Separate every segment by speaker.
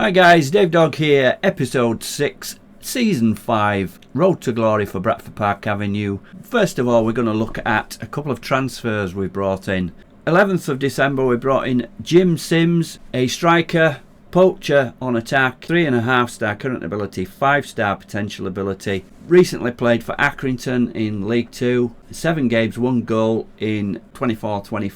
Speaker 1: Hi guys, Dave Dog here, episode 6, season 5, Road to Glory for Bradford Park Avenue. First of all, we're going to look at a couple of transfers we brought in. 11th of December we brought in Jim Sims, a striker, poacher on attack, 3.5 star current ability, 5 star potential ability. Recently played for Accrington in League 2, 7 games, 1 goal in 24-25,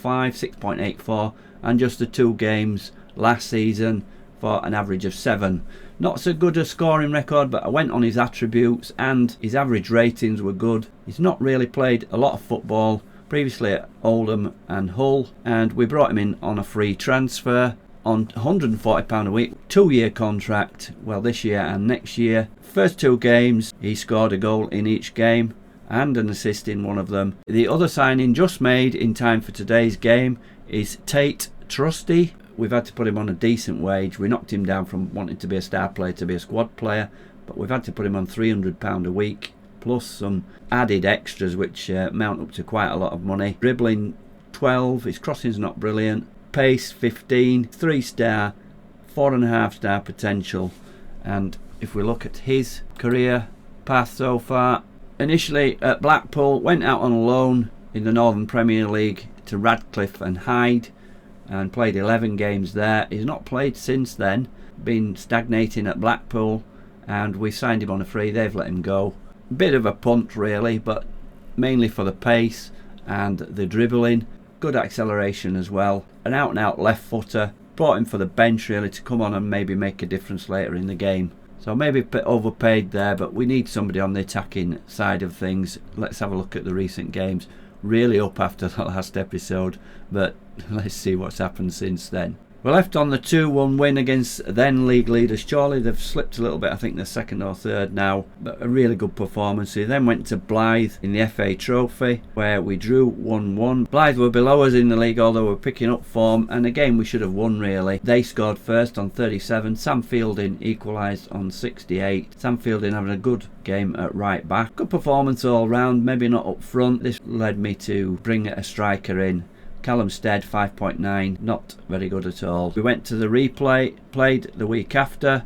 Speaker 1: 6.84, and just the 2 games last season for an average of 7. Not so good a scoring record, but I went on his attributes and his average ratings were good. He's not really played a lot of football, previously at Oldham and Hull, and we brought him in on a free transfer on £140 a week, 2-year contract, well, this year and next year. First 2 games he scored a goal in each game and an assist in one of them. The other signing just made in time for today's game is Tate Trusty. We've had to put him on a decent wage. We knocked him down from wanting to be a star player to be a squad player, but we've had to put him on £300 a week plus some added extras which mount up to quite a lot of money. Dribbling 12, his crossing's not brilliant, pace 15, 3 star, 4.5 star potential. And if we look at his career path so far, initially at Blackpool, went out on loan in the Northern Premier League to Radcliffe and Hyde and played 11 games there. He's not played since then, been stagnating at Blackpool, and we signed him on a free. They've let him go. Bit of a punt really, but mainly for the pace and the dribbling. Good acceleration as well. An out and out left footer. Brought him for the bench really to come on and maybe make a difference later in the game. So maybe a bit overpaid there, but we need somebody on the attacking side of things. Let's have a look at the recent games. Really up after the last episode, but let's see what's happened since then. We're left on the 2-1 win against then league leaders Chorley. They've slipped a little bit, I think they're 2nd or 3rd now, but a really good performance. He then went to Blyth in the FA Trophy where we drew 1-1. Blyth were below us in the league, although we're picking up form, and again we should have won really. They scored first on 37, Sam Fielding equalised on 68. Sam Fielding having a good game at right back. Good performance all round, maybe not up front. This led me to bring a striker in. Callum Stead 5.9, not very good at all. We went to the replay, played the week after,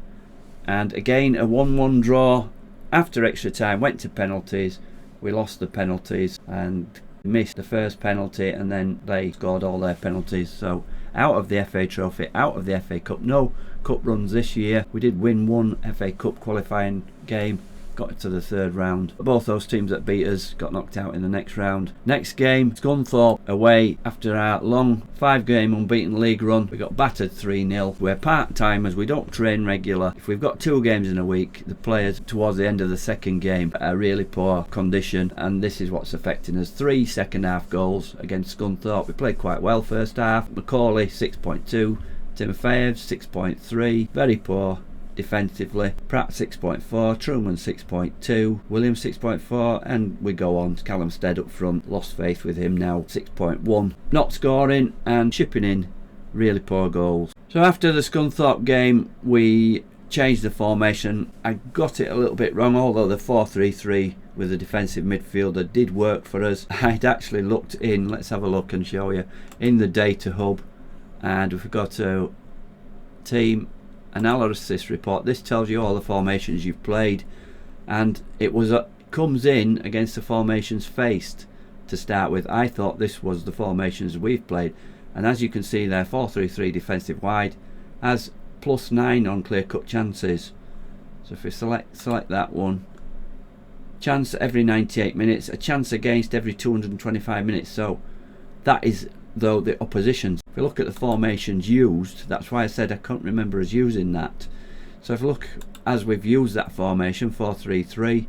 Speaker 1: and again a 1-1 draw after extra time. Went to penalties, we lost the penalties and missed the first penalty, and then they scored all their penalties. So out of the FA Trophy, out of the FA Cup. No cup runs this year. We did win one FA Cup qualifying game, got to the 3rd round. Both those teams that beat us got knocked out in the next round. Next game, Scunthorpe away. After our long 5-game unbeaten league run, we got battered 3-0. We're part-timers, we don't train regular. If we've got 2 games in a week, the players towards the end of the 2nd game are really poor condition, and this is what's affecting us. 3 second half goals against Scunthorpe. We played quite well first half. Macaulay 6.2, Timofeyev 6.3, very poor defensively. Pratt 6.4, Truman 6.2, Williams 6.4, and we go on. Callum Stead up front, lost faith with him now, 6.1. Not scoring and chipping in really poor goals. So after the Scunthorpe game we changed the formation. I got it a little bit wrong, although the 4-3-3 with a defensive midfielder did work for us. I'd actually looked in, let's have a look and show you, in the data hub, and if we go to team analysis report, this tells you all the formations you've played, and it was comes in against the formations faced to start with. I thought this was the formations we've played, and as you can see there, 4-3-3 defensive wide has +9 on clear cut chances. So if we select that one, chance every 98 minutes, a chance against every 225 minutes. So that is though the oppositions. If we look at the formations used, that's why I said I can't remember us using that. So if we look as we've used that formation, 4-3-3,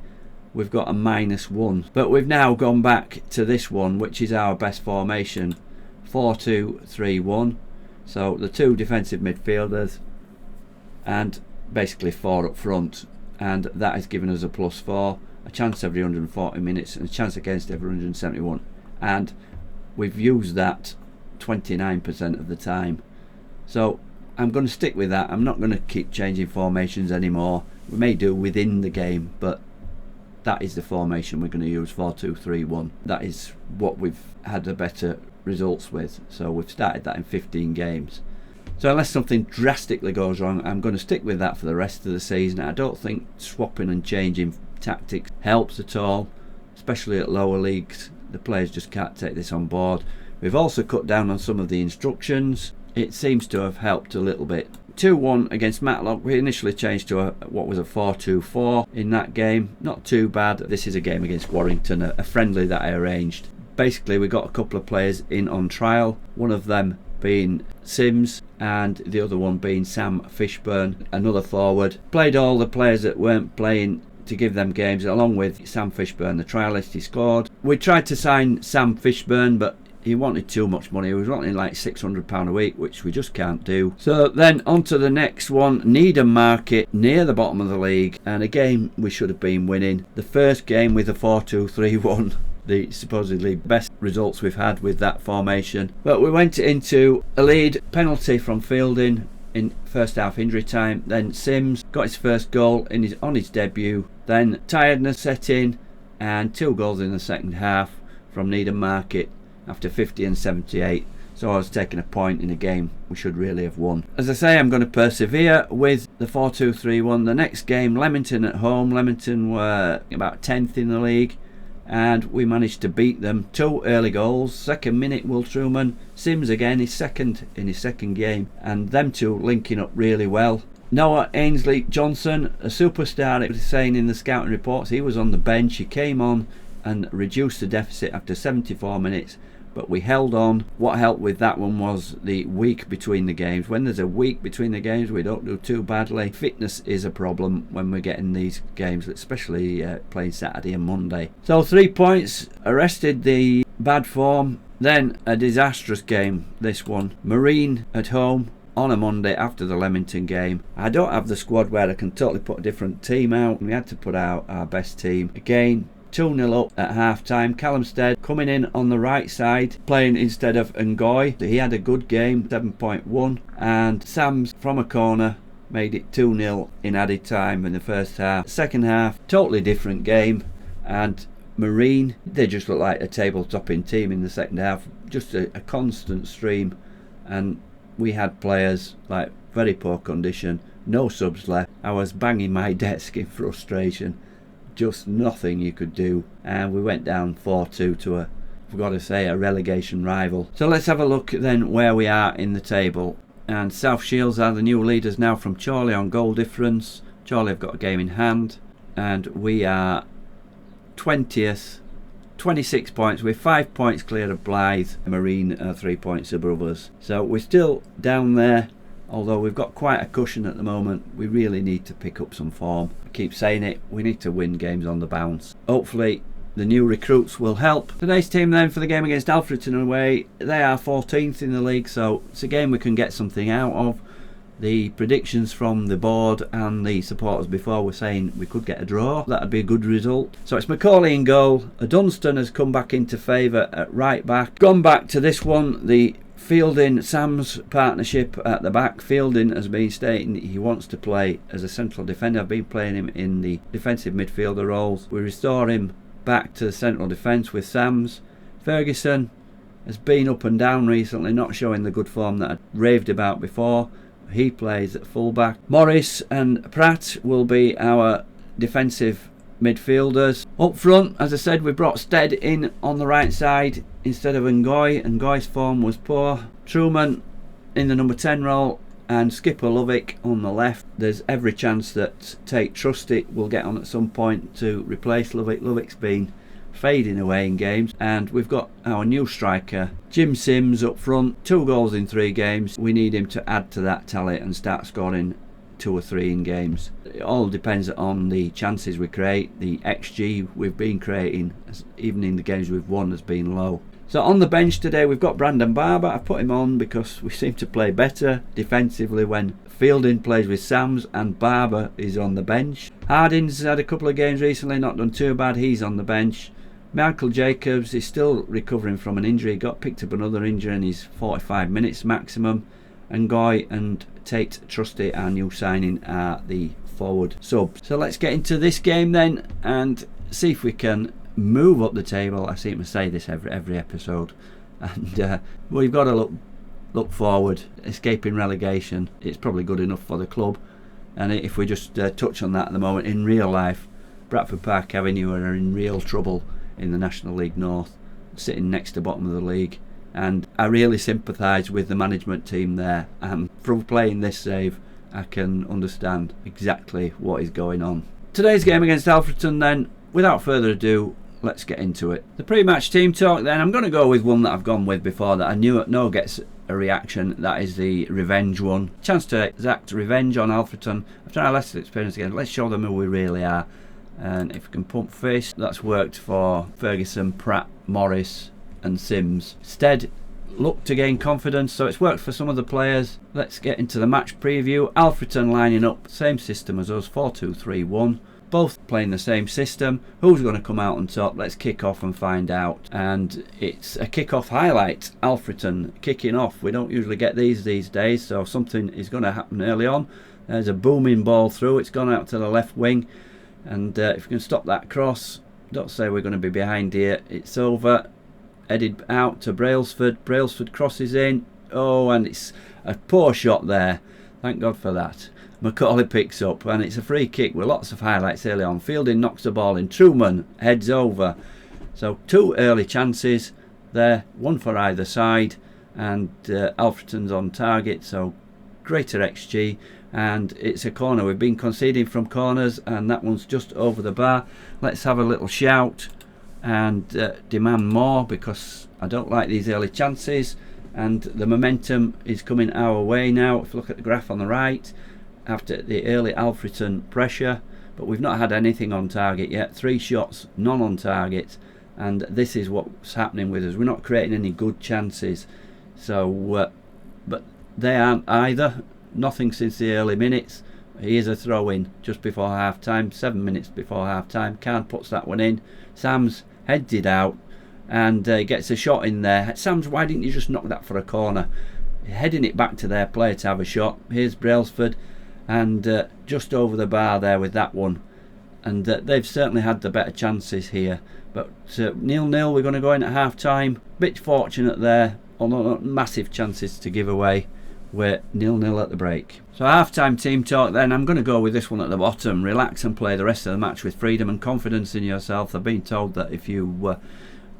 Speaker 1: we've got a -1. But we've now gone back to this one, which is our best formation, 4-2-3-1. So the 2 defensive midfielders and basically 4 up front, and that has given us a +4, a chance every 140 minutes and a chance against every 171, and we've used that 29% of the time. So I'm going to stick with that. I'm not going to keep changing formations anymore. We may do within the game, but that is the formation we're going to use, 4-2-3-1. That is what we've had the better results with. So we've started that in 15 games. So unless something drastically goes wrong, I'm going to stick with that for the rest of the season. I don't think swapping and changing tactics helps at all, especially at lower leagues. The players just can't take this on board. We've also cut down on some of the instructions. It seems to have helped a little bit. 2-1 against Matlock. We initially changed to what was a 4-2-4 in that game. Not too bad. This is a game against Warrington, a friendly that I arranged. Basically, we got a couple of players in on trial, one of them being Sims and the other one being Sam Fishburn, another forward. Played all the players that weren't playing to give them games, along with Sam Fishburn, the trialist. He scored. We tried to sign Sam Fishburn, but he wanted too much money. He was wanting like £600 a week, which we just can't do. So then on to the next one, Needham Market, near the bottom of the league, and a game we should have been winning. The first game with a 4-2-3-1, the supposedly best results we've had with that formation. But we went into a lead, penalty from Fielding in first half injury time. Then Sims got his first goal on his debut. Then tiredness set in, and 2 goals in the second half from Needham Market after 50 and 78. So I was taking a point in a game we should really have won. As I say, I'm going to persevere with the 4-2-3-1. The next game, Leamington at home. Leamington were about 10th in the league, and we managed to beat them. 2 early goals. Second minute, Will Truman. Sims again, his second game, and them two linking up really well. Noah Ainsley Johnson, a superstar, it was saying in the scouting reports. He was on the bench. He came on and reduced the deficit after 74 minutes, but we held on. What helped with that one was the week between the games. When there's a week between the games, we don't do too badly. Fitness is a problem when we're getting these games, especially playing Saturday and Monday. So 3 points arrested the bad form. Then a disastrous game, this one. Marine at home on a Monday after the Leamington game. I don't have the squad where I can totally put a different team out. We had to put out our best team. Again, 2-0 up at half time. Callum Stead coming in on the right side, playing instead of Ngoy. He had a good game, 7.1, and Sam's from a corner made it 2-0 in added time in the first half. Second half, totally different game, and Marine, they just look like a table-topping team in the second half. Just a constant stream, and we had players like very poor condition, no subs left. I was banging my desk in frustration. Just nothing you could do, and we went down 4-2 to I've got to say, a relegation rival. So let's have a look then where we are in the table. And South Shields are the new leaders now from Chorley on goal difference. Chorley have got a game in hand, and we are 20th, 26 points. We're 5 points clear of Blythe. Marine are 3 points above us. So we're still down there, although we've got quite a cushion at the moment. We really need to pick up some form. I keep saying it, we need to win games on the bounce. Hopefully the new recruits will help. Today's team then for the game against Alfreton away, they are 14th in the league, so it's a game we can get something out of. The predictions from the board and the supporters before were saying we could get a draw. That'd be a good result. So it's Macaulay in goal. Dunstan has come back into favour at right back. Gone back to this one, the Fielding Sam's partnership at the back. Fielding has been stating he wants to play as a central defender. I've been playing him in the defensive midfielder roles. We restore him back to the central defence with Sams. Ferguson has been up and down recently, not showing the good form that I raved about before. He plays at fullback. Morris and Pratt will be our defensive midfielders. Up front, as I said, we brought Stead in on the right side instead of Ngoy. Ngoy's form was poor. Truman in the number 10 role and Skipper Lovick on the left. There's every chance that Tate Trusty will get on at some point to replace Lovick. Lovick's been fading away in games, and we've got our new striker Jim Sims up front. 2 goals in 3 games. We need him to add to that tally and start scoring 2 or 3 in games. It all depends on the chances we create. The XG we've been creating, even in the games we've won, has been low. So on the bench today we've got Brandon Barber. I put him on because we seem to play better defensively when Fielding plays with Sams and Barber is on the bench. Harding's had a couple of games recently, not done too bad. He's on the bench. Michael Jacobs is still recovering from an injury. He got picked up another injury in his 45 minutes maximum. And Goy and Tate Trusty, our new signing, are the forward subs. So let's get into this game then and see if we can move up the table. I seem to say this every episode, and we've got to look look forward. Escaping relegation, it's probably good enough for the club. And if we just touch on that at the moment, in real life, Bradford Park Avenue are in real trouble in the National League North, sitting next to bottom of the league. And I really sympathise with the management team there. And from playing this save, I can understand exactly what is going on. Today's game against Alfreton then, without further ado, let's get into it. The pre-match team talk then, I'm going to go with one that I've gone with before that I know gets a reaction. That is the revenge one. Chance to exact revenge on Alfreton. After our last experience again, let's show them who we really are. And if we can pump fist, that's worked for Ferguson, Pratt, Morris and Sims. Stead looked to gain confidence, so it's worked for some of the players. Let's get into the match preview. Alfreton lining up, same system as us, 4-2-3-1. Both playing the same system. Who's going to come out on top? Let's kick off and find out. And it's a kick-off highlight. Alfreton kicking off. We don't usually get these days, so something is going to happen early on. There's a booming ball through. It's gone out to the left wing. And if we can stop that cross, don't say we're going to be behind here. It's over. Headed out to Brailsford. Brailsford crosses in. Oh, and it's a poor shot there. Thank God for that. Macaulay picks up, and it's a free kick with lots of highlights early on. Fielding knocks the ball in. Truman heads over. So 2 early chances there, 1 for either side, and Alfreton's on target, so greater XG. And it's a corner. We've been conceding from corners, and that one's just over the bar. Let's have a little shout and demand more, because I don't like these early chances, and the momentum is coming our way now. If you look at the graph on the right, after the early Alfreton pressure, but we've not had anything on target yet. 3 shots, none on target, and this is what's happening with us. We're not creating any good chances. So but they aren't either. Nothing since the early minutes. Here's a throw in just before half time, 7 minutes before half time. Khan puts that one in. Sam's heads it out and gets a shot in there. Sam's, why didn't you just knock that for a corner? Heading it back to their player to have a shot. Here's Brailsford, and just over the bar there with that one. And they've certainly had the better chances here. But 0-0, we're going to go in at half time. Bit fortunate there, although not massive chances to give away. We're 0-0 at the break. So half-time team talk then. I'm going to go with this one at the bottom. Relax and play the rest of the match with freedom and confidence in yourself. I've been told that if you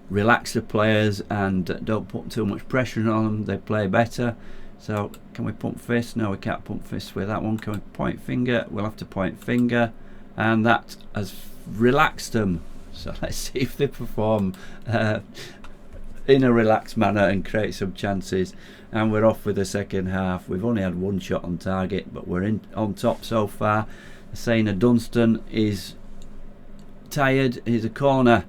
Speaker 1: relax the players and don't put too much pressure on them, they play better. So can we pump fist? No, we can't pump fist with that one. Can we point finger? We'll have to point finger. And that has relaxed them. So let's see if they perform in a relaxed manner and create some chances. And we're off with the second half. We've only had 1 shot on target, but we're on top so far. Saying Dunstan is tired. Here's a corner.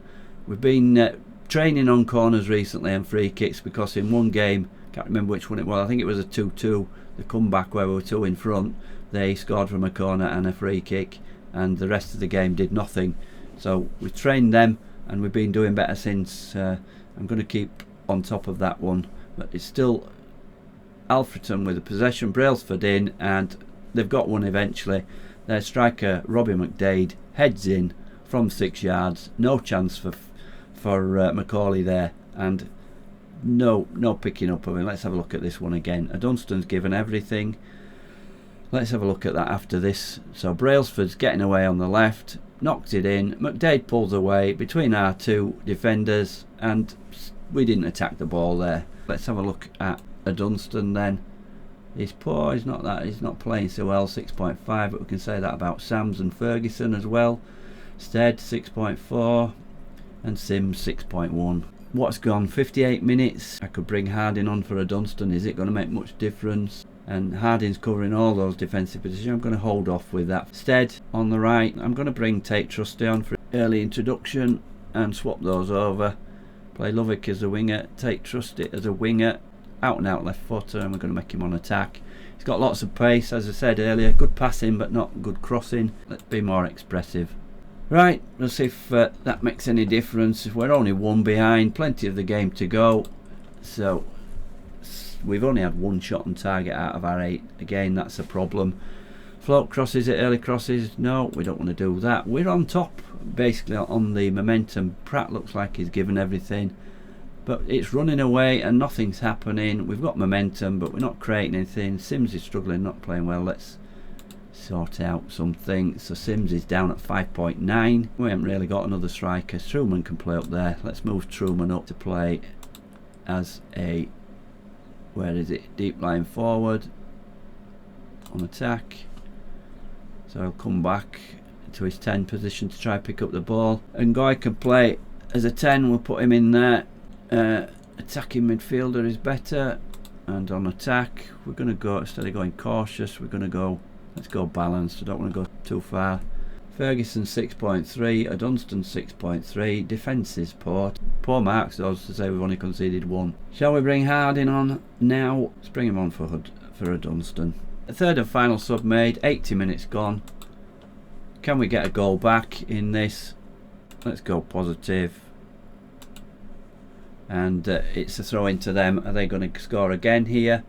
Speaker 1: We've been training on corners recently and free kicks, because in one game, can't remember which one it was, I think it was a 2-2, the comeback where we were 2 in front, they scored from a corner and a free kick, and the rest of the game did nothing. So we've trained them, and we've been doing better since. I'm going to keep on top of that one, but it's still Alfreton with the possession. Brailsford in, and they've got one eventually. Their striker Robbie McDade heads in from 6 yards. No chance for Macaulay there, and no picking up of him. Let's have a look at this one again. Dunstan's given everything. Let's have a look at that after this. So Brailsford's getting away on the left, knocked it in. McDade pulls away between our 2 defenders, and we didn't attack the ball there. Let's have a look at Dunstan then. He's poor, he's not playing so well, 6.5, but we can say that about Sams and Ferguson as well. Stead 6.4 and Sims 6.1. What's gone? 58 minutes. I could bring Harding on for Dunstan. Is it going to make much difference? And Harding's covering all those defensive positions. I'm going to hold off with that. Stead on the right. I'm going to bring Tate Trusty on for early introduction and swap those over. Play Lovick as a winger, Tate Trusty as a winger. Out and out left footer, and we're going to make him on attack. He's got lots of pace, as I said earlier. Good passing, but not good crossing. Let's be more expressive. Right, let's see if that makes any difference. We're only 1 behind, plenty of the game to go. So we've only had 1 shot on target out of our 8. Again, that's a problem. Float crosses at early crosses. No, we don't want to do that. We're on top, basically, on the momentum. Pratt looks like he's given everything. but it's running away and nothing's happening. We've got momentum, but we're not creating anything. Sims is struggling, not playing well. Let's sort out something. So Sims is down at 5.9. We haven't really got another striker. Truman can play up there. Let's move Truman up to play as a, where is it, deep line forward on attack. So he'll come back to his 10 position to try pick up the ball, and Goy can play as a 10. We'll put him in there. Attacking midfielder is better, and on attack we're going to go, instead of going cautious, we're going to go, let's go balanced. I don't want to go too far. Ferguson 6.3, Dunstan 6.3. Defence is poor marks, those to say we've only conceded 1. Shall we bring Harding on now? Let's bring him on for Dunstan. A third and final sub made, 80 minutes gone. Can we get a goal back in this? Let's go positive. And it's a throw into them. Are they going to score again here?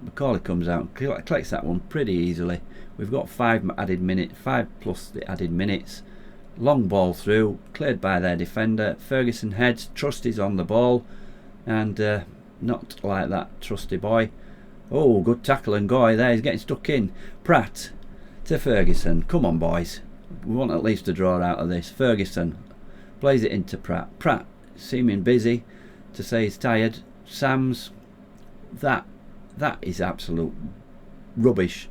Speaker 1: Macaulay comes out and collects that one pretty easily. We've got 5 added minutes, 5 plus the added minutes. Long ball through, cleared by their defender. Ferguson heads, Trusty's on the ball, and not like that trusty boy. Oh, good tackle, and Goy there, he's getting stuck in. Pratt to Ferguson. Come on, boys. We want at least a draw out of this. Ferguson plays it into Pratt. Pratt seeming busy to say he's tired. Sams, that is absolute rubbish.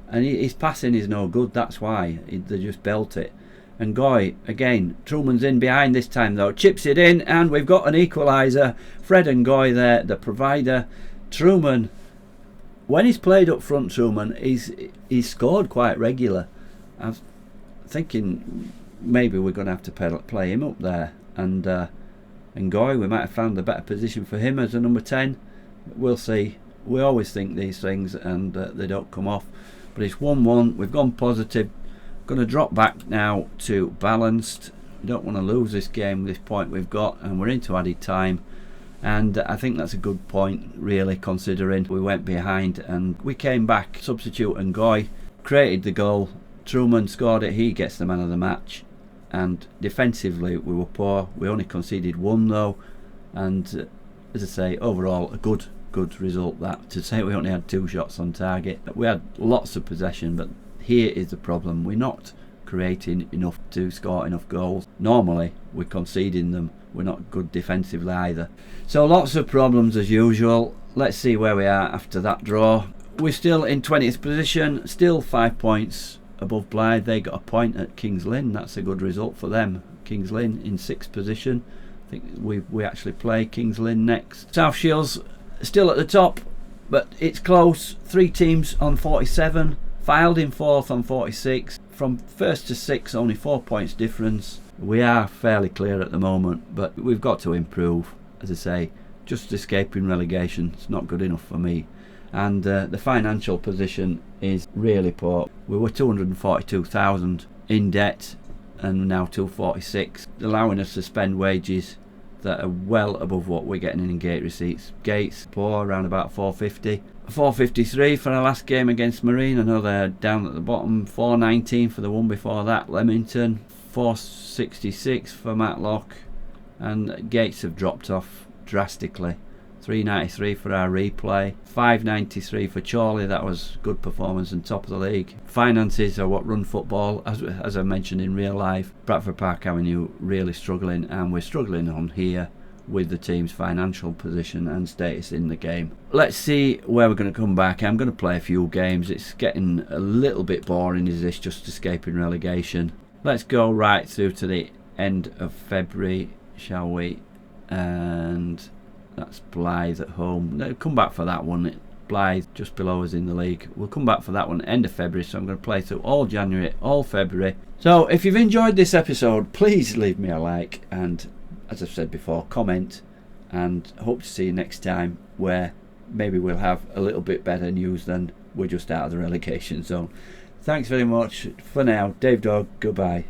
Speaker 1: And his passing is no good, that's why. They just belt it. And Goy, again, Truman's in behind this time though. Chips it in, and we've got an equaliser. Fred and Goy there, the provider. Truman, when he's played up front, Truman, he's scored quite regular. I'm thinking maybe we're going to have to play him up there. And Goy, we might have found a better position for him as a number 10. We'll see. We always think these things, and they don't come off. But it's 1-1. We've gone positive. Going to drop back now to balanced. We don't want to lose this game, this point we've got, and we're into added time. And I think that's a good point, really, considering we went behind and we came back. Substitute and Goy created the goal. Truman scored it. He gets the man of the match. And defensively we were poor. We only conceded 1 though, and as I say, overall a good result. That to say we only had 2 shots on target. We had lots of possession, but here is the problem. We're not creating enough to score enough goals. Normally we're conceding them. We're not good defensively either. So lots of problems as usual. Let's see where we are after that draw. We're still in 20th position, still 5 points above Blythe. They got a point at Kings Lynn. That's a good result for them. Kings Lynn in 6th position. I think we actually play Kings Lynn next. South Shields still at the top, but it's close. 3 teams on 47. Filed in 4th on 46. From 1st to 6th, only 4 points difference. We are fairly clear at the moment, but we've got to improve. As I say, just escaping relegation is not good enough for me. And the financial position is really poor. We were 242,000 in debt, and now 246, allowing us to spend wages that are well above what we're getting in gate receipts. Gates poor, around about 450. 453 for our last game against Marine. I know they're down at the bottom. 419 for the one before that, Leamington. 466 for Matlock, and Gates have dropped off drastically. 393 for our replay, 593 for Chorley. That was good performance and top of the league. Finances are what run football, as I mentioned in real life. Bradford Park Avenue really struggling, and we're struggling on here with the team's financial position and status in the game. Let's see where we're going to come back. I'm going to play a few games. It's getting a little bit boring, is this, just escaping relegation. Let's go right through to the end of February, shall we? And that's Blythe at home. No, come back for that one. Blythe just below us in the league. We'll come back for that one end of February, so I'm going to play through all January, all February. So if you've enjoyed this episode, please leave me a like, and as I've said before, comment, and hope to see you next time, where maybe we'll have a little bit better news than we're just out of the relegation zone. Thanks very much for now. Dave Dog, goodbye.